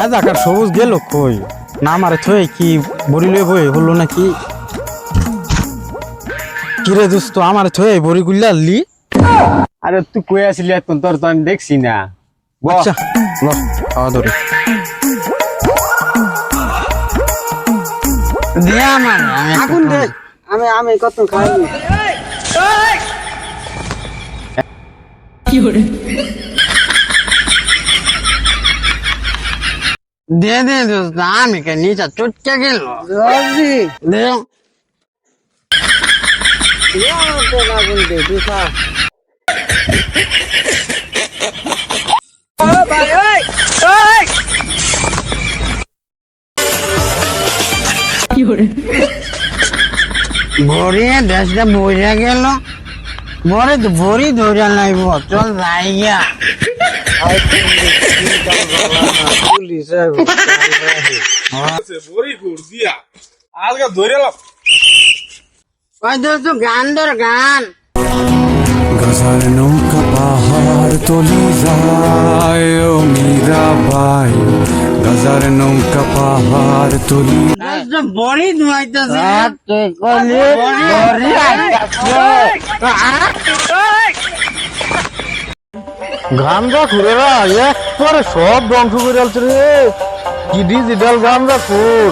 জাকার সবুজ গেল কই না আমারে থই কি বড়ি লই বই হলো নাকি কিরে দোস্ত আমারে থই বড়ি গুল্লা লি আরে তুই কই আসলি এখন তোর তো আমি দেখছি না আচ্ছা ল খাওয়া ধরে দে আমার আগুন দে আমি কত খাই দে দে দোস্ত আমি কে নিচে চটকে গেল রাজি দে তো আগুন দে তুই খা ভরি দেশটা বইয়া গেল বরে তো ভরি ধরে নাইব চল যাই গিয়া পুলিশ বড়ি ঘুর দিয়া আলগা ধরে লাভ ওই দোস্ত গান ধর গান গজার নৌকা পাহাড় তলি যায় ও মীরাবাই গজার নৌকা পাহাড় তলি দোস্ত বড়ি ধুয়াইতেছে গামজা খুরেরা একবারে সব ধ্বংস করে আলছে রে কি ডিজিটাল গামজা খুর